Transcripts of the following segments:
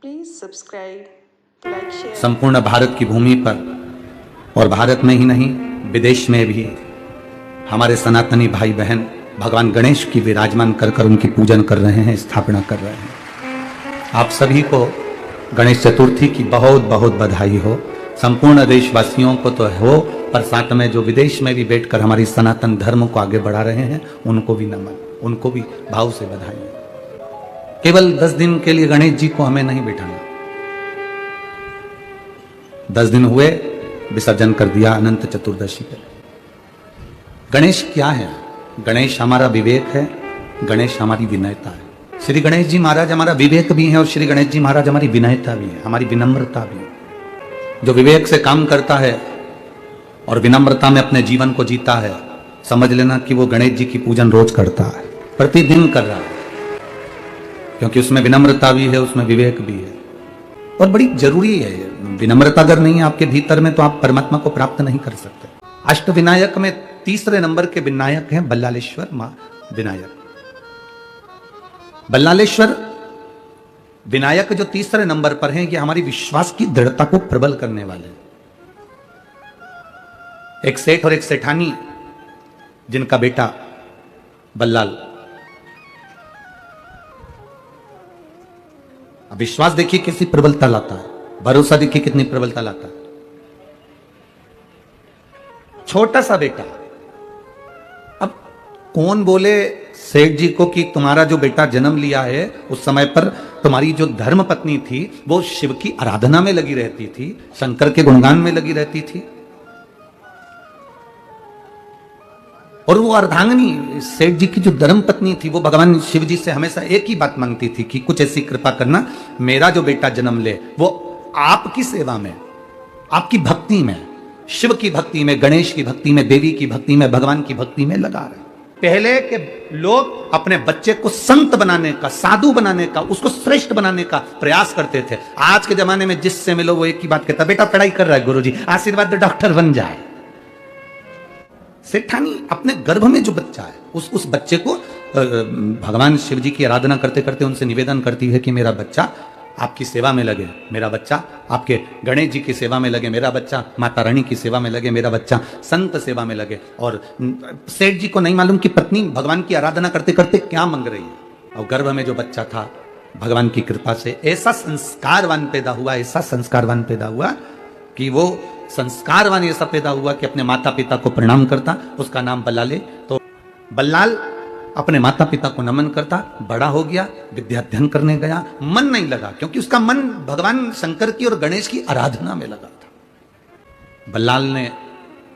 Please subscribe, like, share. संपूर्ण भारत की भूमि पर और भारत में ही नहीं विदेश में भी हमारे सनातनी भाई बहन भगवान गणेश की विराजमान कर कर उनकी पूजन कर रहे हैं, स्थापना कर रहे हैं। आप सभी को गणेश चतुर्थी की बहुत बहुत बधाई हो। संपूर्ण देशवासियों को तो हो, पर साथ में जो विदेश में भी बैठकर हमारी सनातन धर्म को आगे बढ़ा रहे हैं उनको भी नमन, उनको भी भाव से बधाई। केवल 10 दिन के लिए गणेश जी को हमें नहीं बिठाना। 10 दिन हुए, विसर्जन कर दिया अनंत चतुर्दशी पे। गणेश क्या है? गणेश हमारा विवेक है, गणेश हमारी विनयता है। श्री गणेश जी महाराज हमारा विवेक भी है और श्री गणेश जी महाराज हमारी विनयता भी है, हमारी विनम्रता भी है। जो विवेक से काम करता है और विनम्रता में अपने जीवन को जीता है, समझ लेना कि वो गणेश जी की पूजन रोज करता है, प्रतिदिन कर रहा है, क्योंकि उसमें विनम्रता भी है, उसमें विवेक भी है। और बड़ी जरूरी है। विनम्रता अगर नहीं है आपके भीतर में तो आप परमात्मा को प्राप्त नहीं कर सकते। अष्ट विनायक में तीसरे नंबर के विनायक हैं बल्लालेश्वर विनायक। बल्लालेश्वर विनायक जो तीसरे नंबर पर हैं, ये हमारी विश्वास की दृढ़ता को प्रबल करने वाले हैं। एक सेठ और एक सेठानी जिनका बेटा बल्लाल, अब विश्वास देखिए कितनी प्रबलता लाता है, भरोसा देखिए कितनी प्रबलता लाता है। छोटा सा बेटा, अब कौन बोले सेठ जी को कि तुम्हारा जो बेटा जन्म लिया है उस समय पर तुम्हारी जो धर्म पत्नी थी वो शिव की आराधना में लगी रहती थी, शंकर के गुणगान में लगी रहती थी, और वो अर्धांगिनी सेठ जी की जो धर्म पत्नी थी वो भगवान शिव जी से हमेशा एक ही बात मांगती थी कि कुछ ऐसी कृपा करना, मेरा जो बेटा जन्म ले वो आपकी सेवा में, आपकी भक्ति में, शिव की भक्ति में, गणेश की भक्ति में, देवी की भक्ति में, भगवान की भक्ति में लगा रहे। पहले के लोग अपने बच्चे को संत बनाने का, साधु बनाने का, उसको श्रेष्ठ बनाने का प्रयास करते थे। आज के जमाने में जिससे मिलो वो एक ही बात कहता, बेटा पढ़ाई कर रहा है गुरुजी, आशीर्वाद दो डॉक्टर बन जाए। सेठानी अपने गर्भ में जो बच्चा है उस बच्चे को भगवान शिव जी की आराधना करते करते उनसे निवेदन करती है कि मेरा बच्चा आपकी सेवा में लगे, मेरा बच्चा आपके गणेश जी की सेवा में लगे, मेरा बच्चा माता रानी की सेवा में लगे, मेरा बच्चा संत सेवा में लगे। और सेठ जी को नहीं मालूम कि पत्नी भगवान की आराधना करते करते क्या मांग रही है। और गर्भ में जो बच्चा था भगवान की कृपा से ऐसा संस्कारवान पैदा हुआ, ऐसा संस्कारवान पैदा हुआ कि वो संस्कारवान ऐसा पैदा हुआ कि अपने माता पिता को प्रणाम करता। उसका नाम बल्लाले। तो बल्लाल अपने माता पिता को नमन करता, बड़ा हो गया, विद्या अध्ययन करने गया, मन नहीं लगा क्योंकि उसका मन भगवान शंकर की और गणेश की आराधना में लगा था। बल्लाल ने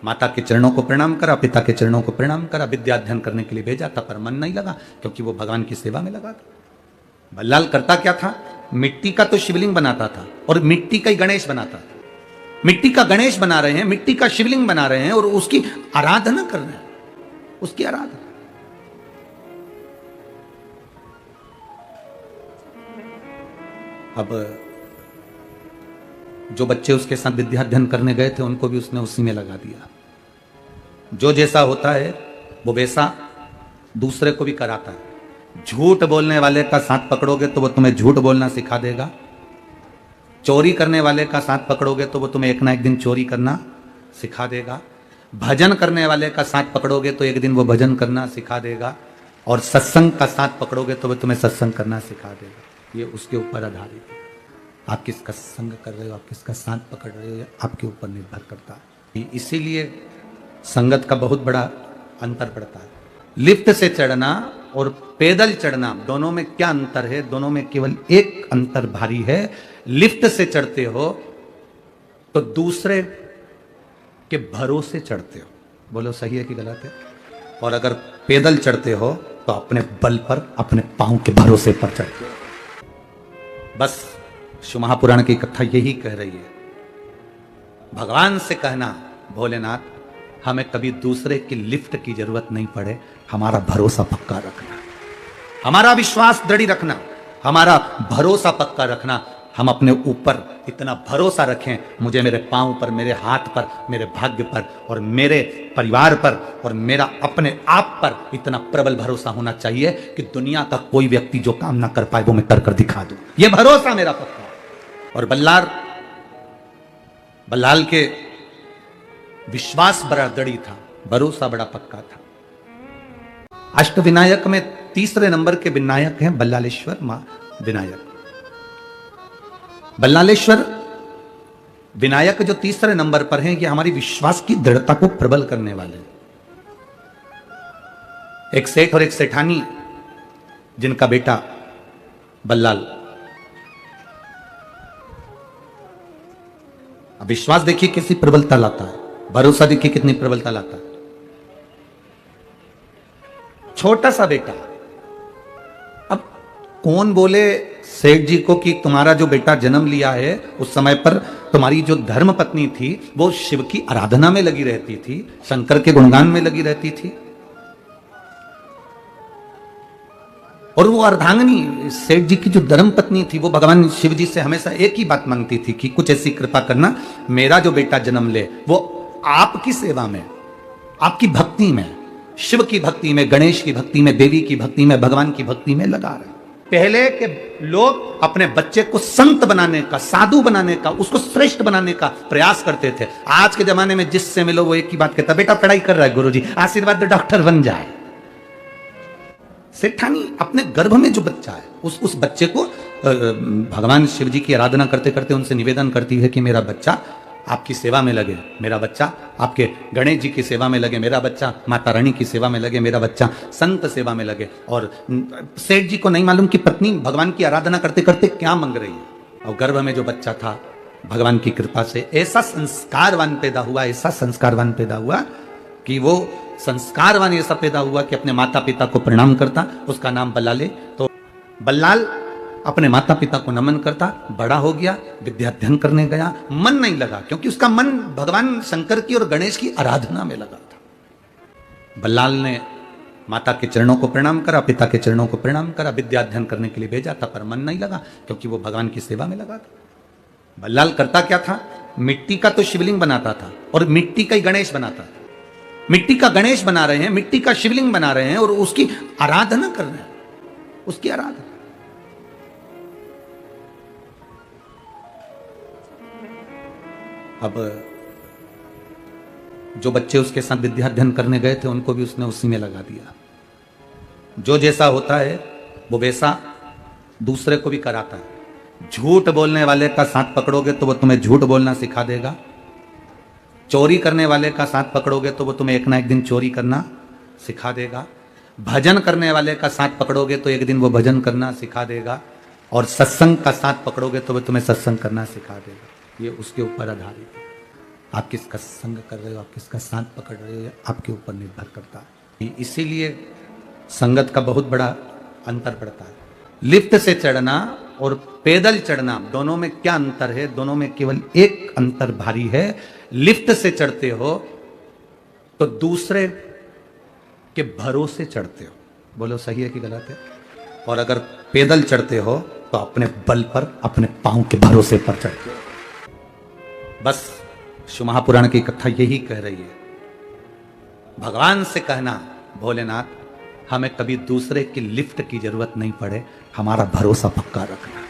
माता के चरणों को प्रणाम करा, पिता के चरणों को प्रणाम करा, विद्या अध्ययन करने के लिए भेजा था, पर मन नहीं लगा क्योंकि वो भगवान की सेवा में लगा था। बल्लाल करता क्या था? मिट्टी का तो शिवलिंग बनाता था और मिट्टी का ही गणेश बनाता था। मिट्टी का गणेश बना रहे हैं, मिट्टी का शिवलिंग बना रहे हैं और उसकी आराधना कर रहे हैं, उसकी आराधना। अब जो बच्चे उसके साथ विद्या अध्ययन करने गए थे उनको भी उसने उसी में लगा दिया। जो जैसा होता है वो वैसा दूसरे को भी कराता है। झूठ बोलने वाले का साथ पकड़ोगे तो वो तुम्हें झूठ बोलना सिखा देगा। चोरी करने वाले का साथ पकड़ोगे तो वो तुम्हें एक ना एक दिन चोरी करना सिखा देगा। भजन करने वाले का साथ पकड़ोगे तो एक दिन वो भजन करना सिखा देगा। और सत्संग का साथ पकड़ोगे तो वो तुम्हें सत्संग करना सिखा देगा। ये उसके ऊपर आधारित है। आप किसका संग कर रहे हो, आप किसका साथ पकड़ रहे हो, आपके ऊपर निर्भर करता है। इसीलिए संगत का बहुत बड़ा अंतर पड़ता है। लिफ्ट से चढ़ना और पैदल चढ़ना, दोनों में क्या अंतर है? दोनों में केवल एक अंतर भारी है। लिफ्ट से चढ़ते हो तो दूसरे के भरोसे चढ़ते हो, बोलो सही है कि गलत है? और अगर पैदल चढ़ते हो तो अपने बल पर, अपने पांव के भरोसे पर चढ़ते हो। बस शिव महापुराण की कथा यही कह रही है। भगवान से कहना, भोलेनाथ हमें कभी दूसरे की लिफ्ट की जरूरत नहीं पड़े, हमारा भरोसा पक्का रखना, हमारा विश्वास दृढ़ रखना, हमारा भरोसा पक्का रखना। हम अपने ऊपर इतना भरोसा रखें, मुझे मेरे पांव पर, मेरे हाथ पर, मेरे भाग्य पर और मेरे परिवार पर और मेरा अपने आप पर इतना प्रबल भरोसा होना चाहिए कि दुनिया का कोई व्यक्ति जो काम ना कर पाए वो मैं कर दिखा दूं। ये भरोसा मेरा पक्का है। और बल्लाल के विश्वास बड़ा दृढ़ था, भरोसा बड़ा पक्का था। अष्टविनायक में तीसरे नंबर के विनायक हैं बल्लालेश्वर विनायक। बल्लालेश्वर विनायक जो तीसरे नंबर पर हैं, ये हमारी विश्वास की दृढ़ता को प्रबल करने वाले हैं। एक सेठ और एक सेठानी जिनका बेटा बल्लाल, अब विश्वास देखिए कितनी प्रबलता लाता है, भरोसा देखिए कितनी प्रबलता लाता है। छोटा सा बेटा, अब कौन बोले सेठ जी को कि तुम्हारा जो बेटा जन्म लिया है, उस समय पर तुम्हारी जो धर्म पत्नी थी वो शिव की आराधना में लगी रहती थी, शंकर के गुणगान में लगी रहती थी, और वो अर्धांगिनी सेठ जी की जो धर्म पत्नी थी वो भगवान शिव जी से हमेशा एक ही बात मांगती थी कि कुछ ऐसी कृपा करना, मेरा जो बेटा जन्म ले वो आपकी सेवा में, आपकी भक्ति में, शिव की भक्ति में, गणेश की भक्ति में, देवी की भक्ति में, भगवान की भक्ति में लगा रहे। पहले के लोग अपने बच्चे को संत बनाने का, साधु बनाने का, उसको श्रेष्ठ बनाने का प्रयास करते थे। आज के जमाने में जिससे मिलो वो एक ही बात कहता, बेटा पढ़ाई कर रहा है गुरुजी, आशीर्वाद दो डॉक्टर बन जाए। सेठानी अपने गर्भ में जो बच्चा है उस बच्चे को भगवान शिव जी की आराधना करते करते उनसे निवेदन करती है कि मेरा बच्चा आपकी सेवा में लगे, मेरा बच्चा आपके गणेश जी की सेवा में लगे, मेरा बच्चा माता रानी की सेवा में लगे, मेरा बच्चा संत सेवा में लगे। और सेठ जी को नहीं मालूम कि पत्नी भगवान की आराधना करते करते क्या मांग रही है, और गर्भ में जो बच्चा था भगवान की कृपा से ऐसा संस्कारवान पैदा हुआ, ऐसा संस्कारवान पैदा हुआ कि वो संस्कारवान ऐसा पैदा हुआ कि अपने माता पिता को प्रणाम करता, उसका नाम बल्लाले। तो बल्लाल अपने माता पिता को नमन करता, बड़ा हो गया, विद्या अध्ययन करने गया, मन नहीं लगा क्योंकि उसका मन भगवान शंकर की और गणेश की आराधना में लगा था। बल्लाल ने माता के चरणों को प्रणाम करा, पिता के चरणों को प्रणाम करा, विद्या अध्ययन करने के लिए भेजा था, पर मन नहीं लगा क्योंकि वो भगवान की सेवा में लगा था। बल्लाल करता क्या था, मिट्टी का तो शिवलिंग बनाता था और मिट्टी का ही गणेश बनाता था। मिट्टी का गणेश बना रहे हैं, मिट्टी का शिवलिंग बना रहे हैं और उसकी आराधना कर रहे हैं, उसकी आराधना। अब जो बच्चे उसके साथ विद्या अध्ययन करने गए थे उनको भी उसने उसी में लगा दिया। जो जैसा होता है वो वैसा दूसरे को भी कराता है। झूठ बोलने वाले का साथ पकड़ोगे तो वो तुम्हें झूठ बोलना सिखा देगा, चोरी करने वाले का साथ पकड़ोगे तो वो तुम्हें एक ना एक दिन चोरी करना सिखा देगा, भजन करने वाले का साथ पकड़ोगे तो एक दिन वो भजन करना सिखा देगा, और सत्संग का साथ पकड़ोगे तो वो तुम्हें सत्संग करना सिखा देगा। ये उसके ऊपर आधारित है। आप किसका संग कर रहे हो, आप किसका साथ पकड़ रहे हो, आपके ऊपर निर्भर करता है। इसीलिए संगत का बहुत बड़ा अंतर पड़ता है। लिफ्ट से चढ़ना और पैदल चढ़ना, दोनों में क्या अंतर है? दोनों में केवल एक अंतर भारी है। लिफ्ट से चढ़ते हो तो दूसरे के भरोसे चढ़ते हो, बोलो सही है कि गलत है? और अगर पैदल चढ़ते हो तो अपने बल पर, अपने पांव के भरोसे पर चढ़ते हो। बस शिव महापुराण की कथा यही कह रही है। भगवान से कहना, भोलेनाथ हमें कभी दूसरे की लिफ्ट की जरूरत नहीं पड़े, हमारा भरोसा पक्का रखना,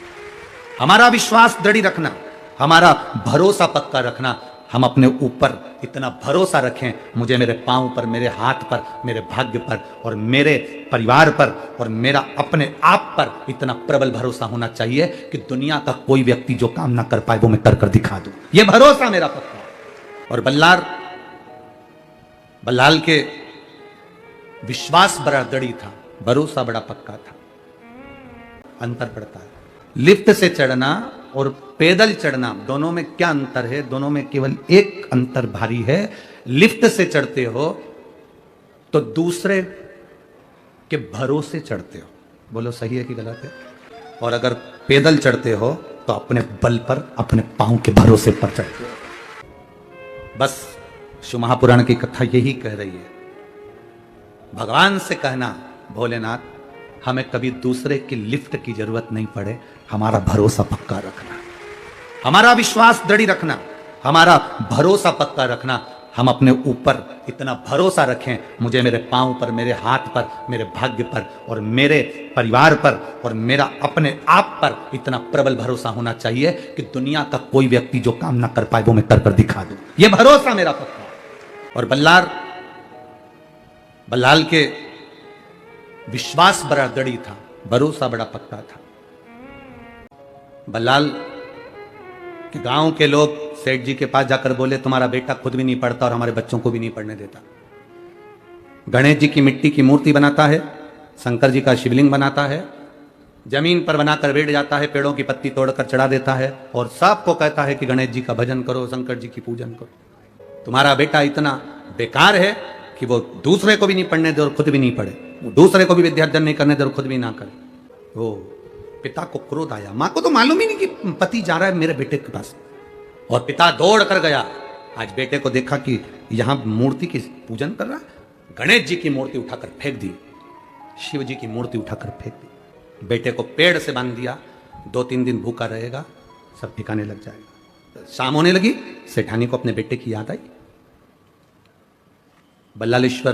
हमारा विश्वास दृढ़ रखना, हमारा भरोसा पक्का रखना। हम अपने ऊपर इतना भरोसा रखें, मुझे मेरे पांव पर, मेरे हाथ पर, मेरे भाग्य पर और मेरे परिवार पर और मेरा अपने आप पर इतना प्रबल भरोसा होना चाहिए कि दुनिया का कोई व्यक्ति जो काम ना कर पाए वो मैं कर दिखा दूं। यह भरोसा मेरा पक्का है। और बल्लाल के विश्वास बड़ा दृढ़ था, भरोसा बड़ा पक्का था। अंतर पड़ता है। लिफ्ट से चढ़ना और पैदल चढ़ना, दोनों में क्या अंतर है? दोनों में केवल एक अंतर भारी है। लिफ्ट से चढ़ते हो तो दूसरे के भरोसे चढ़ते हो, बोलो सही है कि गलत है? और अगर पैदल चढ़ते हो तो अपने बल पर, अपने पांव के भरोसे पर चढ़ते हो। बस शिव महापुराण की कथा यही कह रही है। भगवान से कहना, भोलेनाथ हमें कभी दूसरे की लिफ्ट की जरूरत नहीं पड़े, हमारा भरोसा पक्का रखना, हमारा विश्वास दृढ़ रखना, हमारा भरोसा पक्का रखना। हम अपने ऊपर इतना भरोसा रखें, मुझे मेरे पांव पर, मेरे हाथ पर, मेरे भाग्य पर और मेरे परिवार पर और मेरा अपने आप पर इतना प्रबल भरोसा होना चाहिए कि दुनिया का कोई व्यक्ति जो काम ना कर पाए वो मैं कर दिखा दूं। ये भरोसा मेरा पक्का है। और बल्लाल के विश्वास बड़ा दृढ़ था, भरोसा बड़ा पक्का था। बल्लाल के गांव के लोग सेठ जी के पास जाकर बोले, तुम्हारा बेटा खुद भी नहीं पढ़ता और हमारे बच्चों को भी नहीं पढ़ने देता। गणेश जी की मिट्टी की मूर्ति बनाता है, शंकर जी का शिवलिंग बनाता है, जमीन पर बनाकर बैठ जाता है, पेड़ों की पत्ती तोड़कर चढ़ा देता है और सबको कहता है कि गणेश जी का भजन करो, शंकर जी की पूजन करो। तुम्हारा बेटा इतना बेकार है कि वो दूसरे को भी नहीं पढ़ने दे और खुद भी नहीं पढ़े, वो दूसरे को भी विद्यार्जन नहीं करने दे और खुद भी ना करे। वो पिता को क्रोध आया, मां को तो मालूम ही नहीं कि पति जा रहा है मेरे बेटे के पास, और पिता दौड़ कर गया। आज बेटे को देखा कि यहां मूर्ति की पूजन कर रहा है, गणेश जी की मूर्ति उठाकर फेंक दी, शिव जी की मूर्ति उठाकर फेंक दी। बेटे को पेड़ से बांध दिया, 2-3 दिन भूखा रहेगा, सब ठिकाने लग जाएगा। शाम होने लगी, सेठानी को अपने बेटे की याद आई। बल्लालेश्वर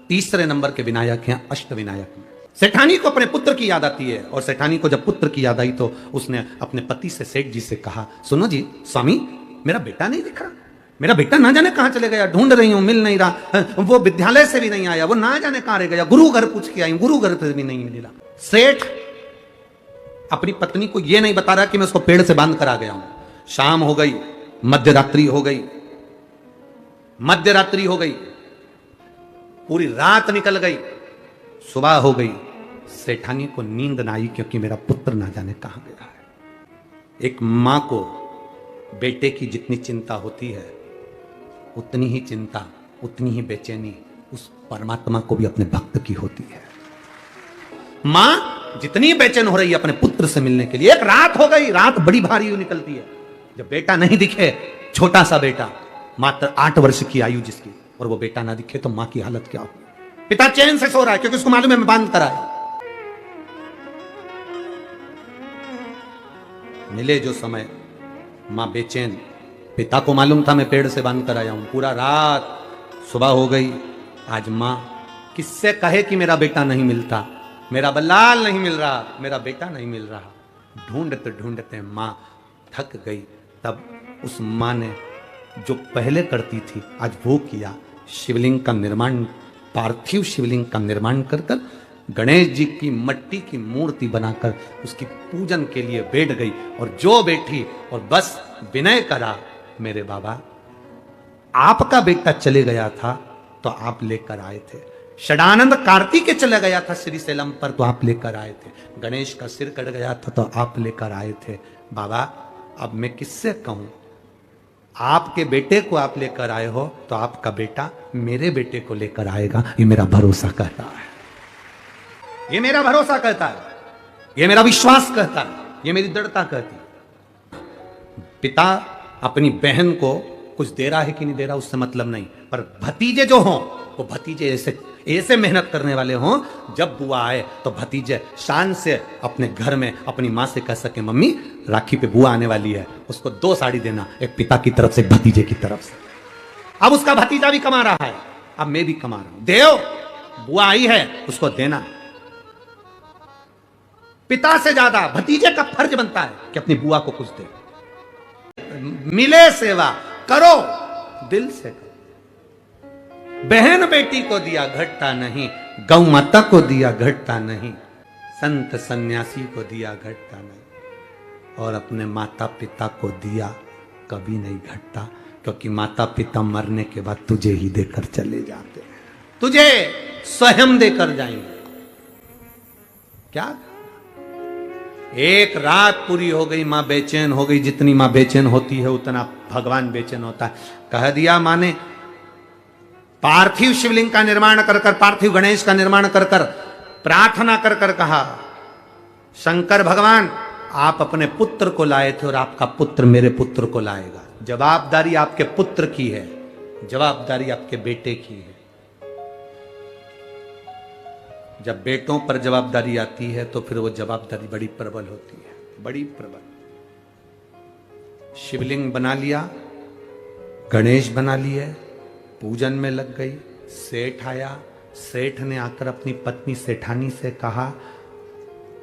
तीसरे नंबर के विनायक हैं, अष्ट विनायक हैं। सेठानी को अपने पुत्र की याद आती है और सेठानी को जब पुत्र की याद आई तो उसने अपने पति से, सेठ जी से कहा, सुनो जी स्वामी, मेरा बेटा नहीं दिख रहा, मेरा बेटा ना जाने कहां चले गया, ढूंढ रही हूं मिल नहीं रहा, वो विद्यालय से भी नहीं आया, वो ना जाने कहां रह गया, गुरु घर पूछ के आई, गुरु घर से भी नहीं मिला। सेठ अपनी पत्नी को यह नहीं बता रहा कि मैं उसको पेड़ से बांध कर आ गया हूं। शाम हो गई, मध्यरात्रि हो गई, मध्यरात्रि हो गई, पूरी रात निकल गई, सुबह हो गई, सेठानी को नींद ना आई क्योंकि मेरा पुत्र ना जाने कहां गया है। एक मां को बेटे की जितनी चिंता होती है उतनी ही चिंता, उतनी ही बेचैनी उस परमात्मा को भी अपने भक्त की होती है। मां जितनी बेचैन हो रही है अपने पुत्र से मिलने के लिए, एक रात हो गई, रात बड़ी भारी निकलती है, जब बेटा नहीं दिखे, छोटा सा बेटा, मात्र 8 वर्ष की आयु जिसकी, और वो बेटा ना दिखे तो मां की हालत क्या हो। पिता चैन से सो रहा है क्योंकि उसको मालूम है मैं बांध कर आया। मिले जो समय, मां बेचैन, पिता को मालूम था मैं पेड़ से बांध कर आया हूं, पूरा रात, सुबह हो गई। आज मां किससे कहे कि मेरा बेटा नहीं मिलता, मेरा बल्लाल नहीं मिल रहा, मेरा बेटा नहीं मिल रहा। ढूंढते ढूंढते मां थक गई। तब उस मां ने जो पहले करती थी आज वो किया, शिवलिंग का निर्माण, पार्थिव शिवलिंग का निर्माण कर कर गणेश जी की मट्टी की मूर्ति बनाकर उसकी पूजन के लिए बैठ गई। और जो बैठी और बस विनय करा, मेरे बाबा आपका बेटा चले गया था तो आप लेकर आए थे, षडानंद कार्तिक चला गया था श्रीशैलम पर तो आप लेकर आए थे, गणेश का सिर कट गया था तो आप लेकर आए थे। बाबा अब मैं किससे कहूं, आपके बेटे को आप लेकर आए हो तो आपका बेटा मेरे बेटे को लेकर आएगा, ये मेरा भरोसा कहता है, ये मेरा भरोसा कहता है, ये मेरा विश्वास कहता है, ये मेरी दृढ़ता कहती है। पिता अपनी बहन को कुछ दे रहा है कि नहीं दे रहा उससे मतलब नहीं, पर भतीजे जो हों वो भतीजे ऐसे मेहनत करने वाले हों, जब बुआ आए तो भतीजे शान से अपने घर में अपनी माँ से कह सके, मम्मी राखी पे बुआ आने वाली है, उसको 2 साड़ी देना, एक पिता की तरफ से एक भतीजे की तरफ से। अब उसका भतीजा भी कमा रहा है, अब मैं भी कमा रहा हूं, देव बुआ आई है उसको देना। पिता से ज्यादा भतीजे का फर्ज बनता है कि अपनी बुआ को कुछ दे। मिले सेवा करो, दिल से करो। बहन बेटी को दिया घटता नहीं, गौ माता को दिया घटता नहीं, संत सन्यासी को दिया घटता नहीं, और अपने माता पिता को दिया कभी नहीं घटता, क्योंकि माता पिता मरने के बाद तुझे ही देकर चले जाते हैं, तुझे स्वयं देकर जाएंगे। क्या एक रात पूरी हो गई, मां बेचैन हो गई, जितनी मां बेचैन होती है उतना भगवान बेचैन होता है। कह दिया मां ने, पार्थिव शिवलिंग का निर्माण कर कर, पार्थिव गणेश का निर्माण कर कर, प्रार्थना कर कर कहा, शंकर भगवान आप अपने पुत्र को लाए थे और आपका पुत्र मेरे पुत्र को लाएगा। जवाबदारी आपके पुत्र की है, जवाबदारी आपके बेटे की है। जब बेटों पर जवाबदारी आती है तो फिर वो जवाबदारी बड़ी प्रबल होती है, बड़ी प्रबल। शिवलिंग बना लिया, गणेश बना लिए, पूजन में लग गई। सेठ आया, सेठ ने आकर अपनी पत्नी सेठानी से कहा,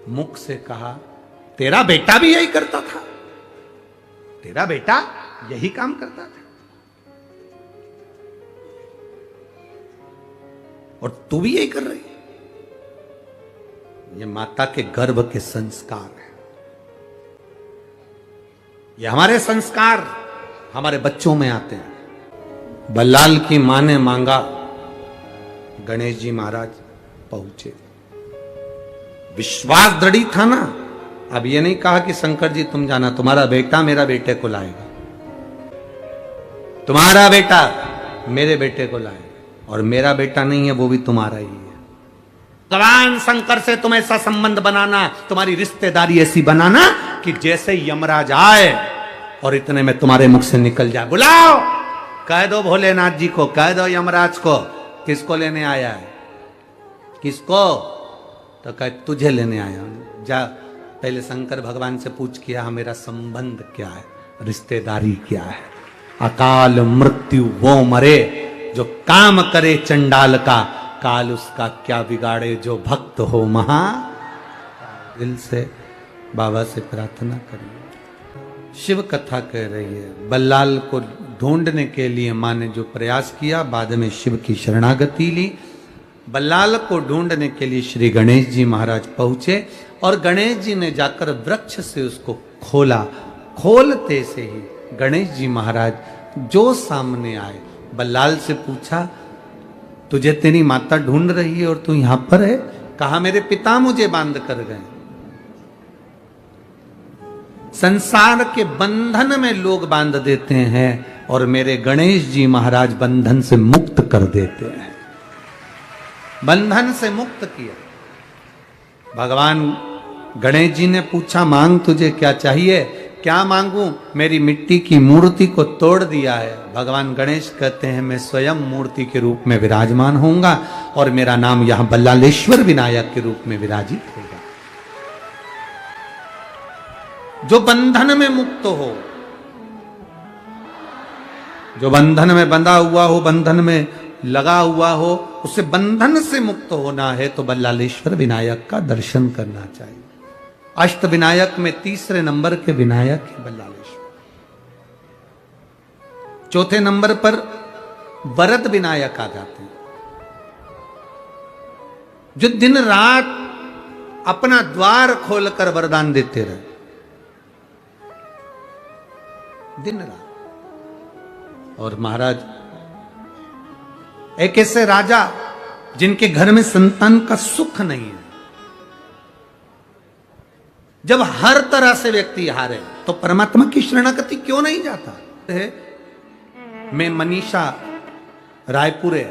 मुख से कहा, तेरा बेटा भी यही करता था, तेरा बेटा यही काम करता था और तू भी यही कर रही है। ये माता के गर्भ के संस्कार है। ये हमारे संस्कार हमारे बच्चों में आते हैं। बल्लाल की मां ने मांगा, गणेश जी महाराज पहुंचे। विश्वास दृढ़ था ना। अब ये नहीं कहा कि शंकर जी तुम जाना, तुम्हारा बेटा मेरा बेटे को लाएगा, तुम्हारा बेटा मेरे बेटे को लाएगा, और मेरा बेटा नहीं है वो भी तुम्हारा ही है। भगवान शंकर से तुम ऐसा संबंध बनाना, तुम्हारी रिश्तेदारी ऐसी बनाना कि जैसे यमराज आए और इतने में तुम्हारे मुख से निकल जाए, बुलाओ, कह दो भोलेनाथ जी को, कह दो यमराज को, किसको लेने आया है, किसको, तो कह तुझे लेने आया हूं। जा पहले शंकर भगवान से पूछ किया, मेरा संबंध क्या है, रिश्तेदारी क्या है। अकाल मृत्यु वो मरे जो काम करे चंडाल का, काल उसका क्या बिगाड़े जो भक्त हो महा। दिल से बाबा से प्रार्थना करिए। शिव कथा कह रही है, बल्लाल को ढूंढने के लिए मां ने जो प्रयास किया, बाद में शिव की शरणागति ली। बल्लाल को ढूंढने के लिए श्री गणेश जी महाराज पहुंचे और गणेश जी ने जाकर वृक्ष से उसको खोला। खोलते से ही गणेश जी महाराज जो सामने आए, बल्लाल से पूछा, तुझे तेरी माता ढूंढ रही है और तू यहां पर है? कहा, मेरे पिता मुझे बांध कर गए। संसार के बंधन में लोग बांध देते हैं और मेरे गणेश जी महाराज बंधन से मुक्त कर देते हैं। बंधन से मुक्त किया। भगवान गणेश जी ने पूछा, मांग तुझे क्या चाहिए? क्या मांगू? मेरी मिट्टी की मूर्ति को तोड़ दिया है। भगवान गणेश कहते हैं, मैं स्वयं मूर्ति के रूप में विराजमान होऊंगा और मेरा नाम यहां बल्लालेश्वर विनायक के रूप में विराजित होगा। जो बंधन में मुक्त हो, जो बंधन में बंधा हुआ हो, बंधन में लगा हुआ हो, उसे बंधन से मुक्त होना है तो बल्लालेश्वर विनायक का दर्शन करना चाहिए। अष्ट विनायक में तीसरे नंबर के विनायक है बल्लालेश्वर। चौथे नंबर पर वरद विनायक आ जाते हैं, जो दिन रात अपना द्वार खोलकर वरदान देते रहे, दिन रात। और महाराज एक ऐसे राजा जिनके घर में संतान का सुख नहीं है, जब हर तरह से व्यक्ति हारे तो परमात्मा की शरणागति क्यों नहीं जाता है? मैं मनीषा, रायपुरे,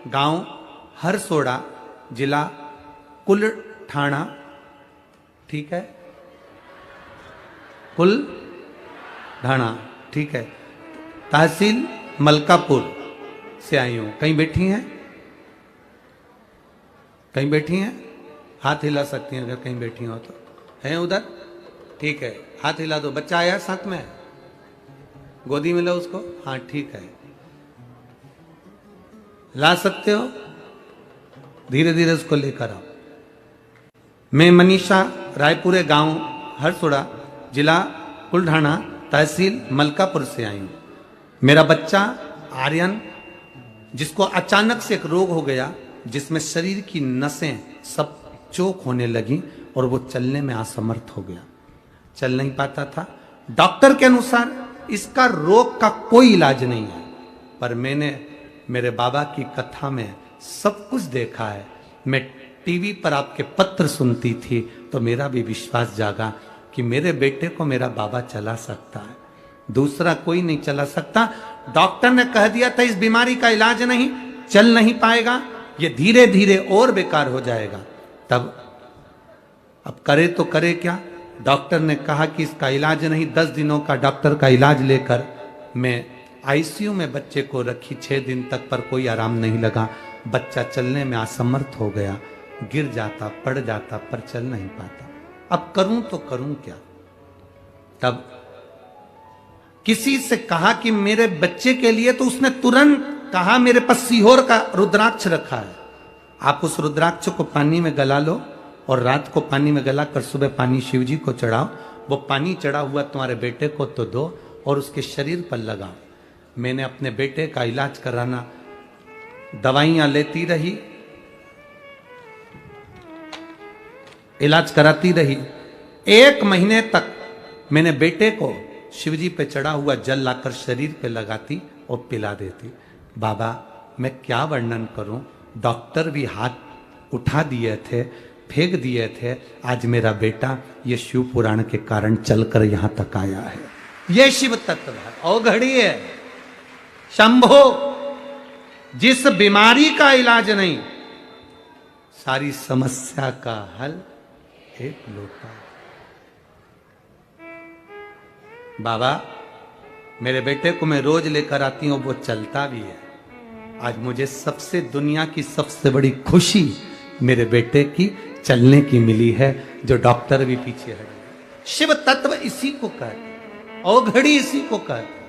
गांव हरसोड़ा, जिला कुलठाणा, ठीक है, कुलठाणा, ठीक है, तहसील मलकापुर से आई हूं। कहीं बैठी हैं? कहीं बैठी हैं? हाथ हिला सकती हैं अगर कहीं बैठी हो तो। हैं उधर? ठीक है, हाथ हिला दो। बच्चा आया साथ में? गोदी में लो उसको। हाँ ठीक है, ला सकते हो, धीरे धीरे उसको लेकर आओ। मैं मनीषा, रायपुरे, गांव हरसोड़ा, जिला कुलठाणा, तहसील मलकापुर से आई हूं। मेरा बच्चा आर्यन, जिसको अचानक से एक रोग हो गया जिसमें शरीर की नसें सब चोक होने लगी और वो चलने में असमर्थ हो गया, चल नहीं पाता था। डॉक्टर के अनुसार इसका रोग का कोई इलाज नहीं है, पर मैंने मेरे बाबा की कथा में सब कुछ देखा है। मैं टीवी पर आपके पत्र सुनती थी तो मेरा भी विश्वास जागा कि मेरे बेटे को मेरा बाबा चला सकता है, दूसरा कोई नहीं चला सकता। डॉक्टर ने कह दिया था इस बीमारी का इलाज नहीं, चल नहीं पाएगा, ये धीरे धीरे और बेकार हो जाएगा। तब अब करे तो करे क्या? डॉक्टर ने कहा कि इसका इलाज नहीं। 10 दिनों का डॉक्टर का इलाज लेकर मैं आईसीयू में बच्चे को रखी। 6 दिन तक पर कोई आराम नहीं लगा। बच्चा चलने में असमर्थ हो गया, गिर जाता, पड़ जाता, पर चल नहीं पाता। अब करूं तो करूं क्या? तब किसी से कहा कि मेरे बच्चे के लिए, तो उसने तुरंत कहा मेरे पास सीहोर का रुद्राक्ष रखा है, आप उस रुद्राक्ष को पानी में गला लो और रात को पानी में गला कर सुबह पानी शिव जी को चढ़ाओ, वो पानी चढ़ा हुआ तुम्हारे बेटे को तो दो और उसके शरीर पर लगाओ। मैंने अपने बेटे का इलाज कराना, दवाइयां लेती रही, इलाज कराती रही। 1 महीने तक मैंने बेटे को शिवजी पे चढ़ा हुआ जल लाकर शरीर पे लगाती और पिला देती। बाबा मैं क्या वर्णन करूं, डॉक्टर भी हाथ उठा दिए थे, फेंक दिए थे। आज मेरा बेटा ये शिव पुराण के कारण चलकर यहां तक आया है। ये शिव तत्व है, औघड़ी है। शंभो, जिस बीमारी का इलाज नहीं, सारी समस्या का हल एक लोटा। बाबा मेरे बेटे को मैं रोज लेकर आती हूं, वो चलता भी है। आज मुझे सबसे दुनिया की सबसे बड़ी खुशी मेरे बेटे की चलने की मिली है, जो डॉक्टर भी पीछे हटे। शिव तत्व इसी को कहते, औघड़ी इसी को कहते।